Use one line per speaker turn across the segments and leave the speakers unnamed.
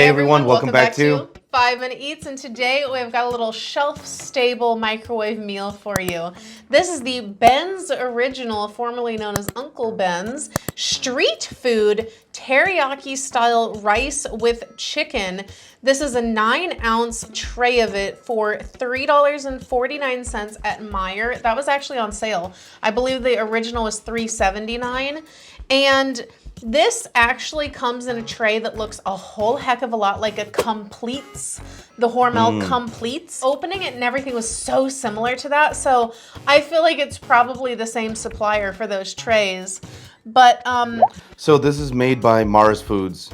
Hey everyone, welcome back to
5 Minute Eats, and today we've got a little shelf-stable microwave meal for you. This is the Ben's Original, formerly known as Uncle Ben's, street food teriyaki style rice with chicken. This is a 9-ounce tray of it for $3.49 at Meijer. That was actually on sale. I believe the original was $3.79, and this actually comes in a tray that looks a whole heck of a lot like a Compleats, the Hormel Compleats. Opening it and everything was so similar to that, so I feel like it's probably the same supplier for those trays. But
So this is made by Mars Foods,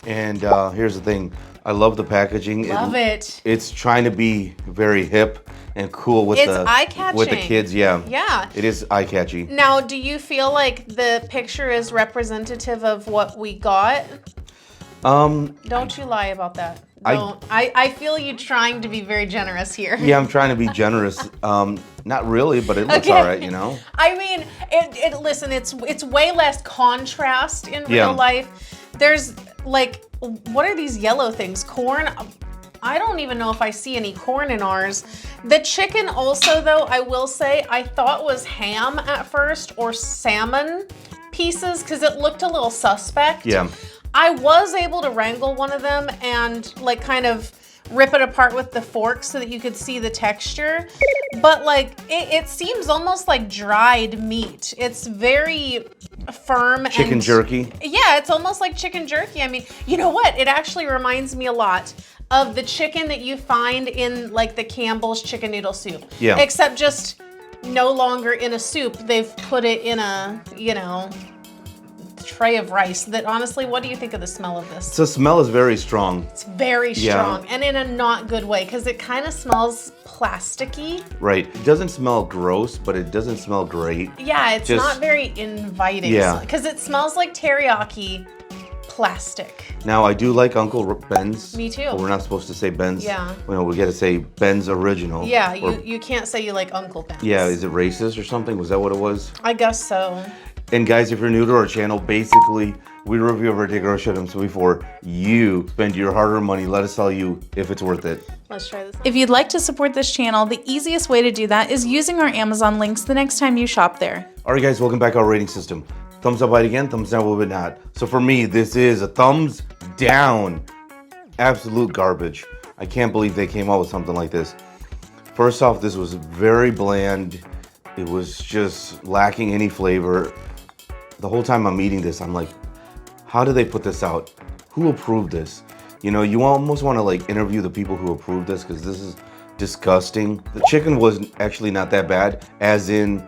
and here's the thing: I love the packaging.
Love it.
It's trying to be very hip and cool with
eye-catching.
the kids. Yeah,
Yeah.
it is eye-catchy.
Now, do you feel like the picture is representative of what we got? Don't you lie about that. I feel you trying to be very generous here.
Yeah, I'm trying to be generous. Not really, but it looks all right, you know.
I mean, listen, it's way less contrast in real life. There's like, what are these yellow things? Corn? I don't even know if I see any corn in ours. The chicken also, though, I will say, I thought was ham at first or salmon pieces because it looked a little suspect.
Yeah.
I was able to wrangle one of them and like kind of rip it apart with the fork so that you could see the texture. But like, it seems almost like dried meat. It's very firm.
Chicken jerky?
Yeah, it's almost like chicken jerky. I mean, you know what? It actually reminds me a lot of the chicken that you find in like the Campbell's chicken noodle soup.
Yeah.
Except just no longer in a soup. They've put it in a, tray of rice. That honestly, what do you think of the smell of this?
The smell is very strong.
It's very strong, and in a not good way, because it kind of smells plasticky.
Right. It doesn't smell gross, but it doesn't smell great.
Yeah, it's not very inviting.
Yeah.
Because it smells like teriyaki plastic.
Now, I do like Uncle Ben's.
Me too.
But we're not supposed to say Ben's.
Yeah.
We got to say Ben's Original.
Yeah, you can't say you like Uncle Ben's.
Yeah, is it racist or something? Was that what it was?
I guess so.
And guys, if you're new to our channel, basically, we review our particular items before you spend your hard-earned money. Let us tell you if it's worth it.
Let's try this.
If you'd like to support this channel, the easiest way to do that is using our Amazon links the next time you shop there.
All right, guys, welcome back to our rating system. Thumbs up, bite again, thumbs down, but not. So for me, this is a thumbs down. Absolute garbage. I can't believe they came out with something like this. First off, this was very bland. It was just lacking any flavor. The whole time I'm eating this, I'm like, how did they put this out? Who approved this? You know, you almost want to like interview the people who approved this because this is disgusting. The chicken was actually not that bad, as in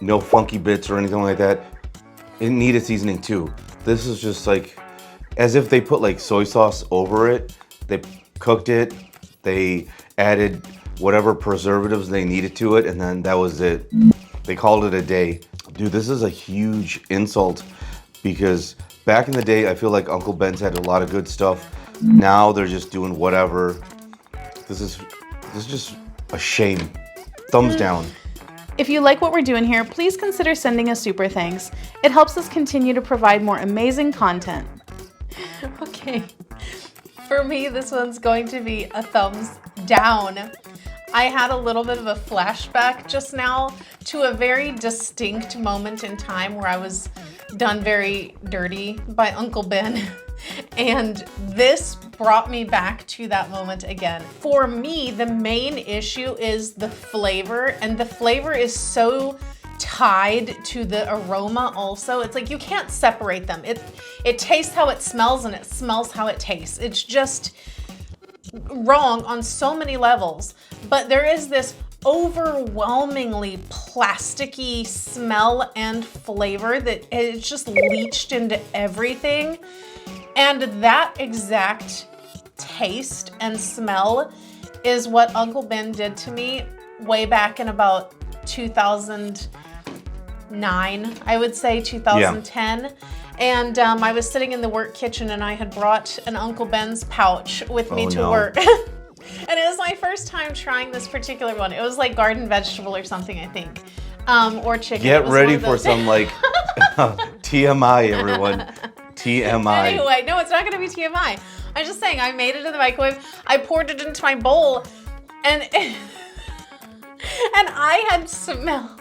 no funky bits or anything like that. It needed seasoning too. This is just like, as if they put like soy sauce over it. They cooked it, they added whatever preservatives they needed to it, and then that was it. They called it a day. Dude, this is a huge insult because back in the day, I feel like Uncle Ben's had a lot of good stuff. Now they're just doing whatever. This is just a shame. Thumbs down.
If you like what we're doing here, please consider sending us super thanks. It helps us continue to provide more amazing content.
Okay. For me, this one's going to be a thumbs down. I had a little bit of a flashback just now to a very distinct moment in time where I was done very dirty by Uncle Ben. And this brought me back to that moment again. For me, the main issue is the flavor, and the flavor is so tied to the aroma also. It's like you can't separate them. It tastes how it smells and it smells how it tastes. It's just wrong on so many levels, but there is this overwhelmingly plasticky smell and flavor that it's just leached into everything. And that exact taste and smell is what Uncle Ben did to me way back in about 2009, I would say 2010. Yeah. And I was sitting in the work kitchen and I had brought an Uncle Ben's pouch with me to work. And it was my first time trying this particular one. It was like garden vegetable or something, I think. Or chicken.
Get ready for some like TMI, everyone. TMI.
Anyway, no, it's not going to be TMI. I'm just saying, I made it in the microwave. I poured it into my bowl, and and I had smelled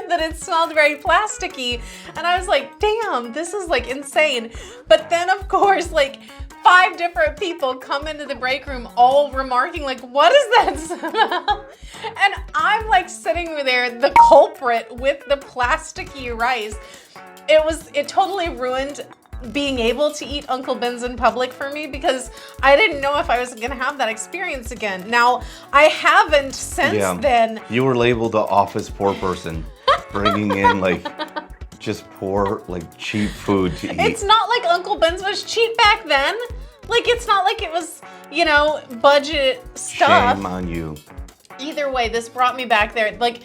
that it smelled very plasticky, and I was like, damn, this is like insane. But then of course, like 5 different people come into the break room all remarking like, what is that smell? And I'm like sitting there, the culprit with the plasticky rice. It totally ruined being able to eat Uncle Ben's in public for me, because I didn't know if I was gonna have that experience again. Now, I haven't since then.
You were labeled the office poor person, bringing in like just poor, like cheap food to eat.
It's not like Uncle Ben's was cheap back then. Like, it's not like it was, you know, budget stuff.
Shame on you.
Either way, this brought me back there. Like,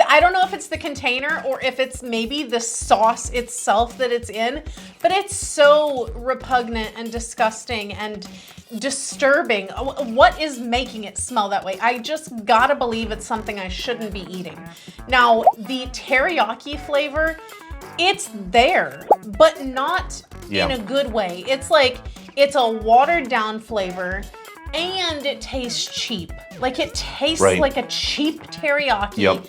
I don't know if it's the container or if it's maybe the sauce itself that it's in, but it's so repugnant and disgusting and disturbing. What is making it smell that way? I just gotta believe it's something I shouldn't be eating. Now, the teriyaki flavor, it's there, but not in a good way. It's like, it's a watered down flavor, and it tastes cheap. Like, it tastes like a cheap teriyaki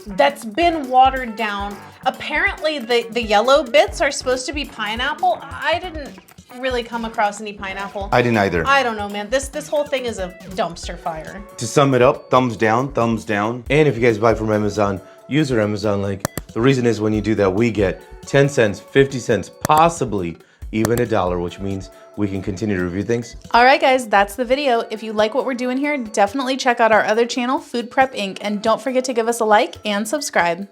that's been watered down. Apparently the yellow bits are supposed to be pineapple. I didn't really come across any pineapple.
I didn't either.
I don't know, man. This whole thing is a dumpster fire.
To sum it up, thumbs down, thumbs down. And if you guys buy from Amazon, use our Amazon link. The reason is when you do that, we get 10 cents, 50 cents, possibly even $1, which means we can continue to review things.
All right, guys, that's the video. If you like what we're doing here, definitely check out our other channel, Food Prep Inc. And don't forget to give us a like and subscribe.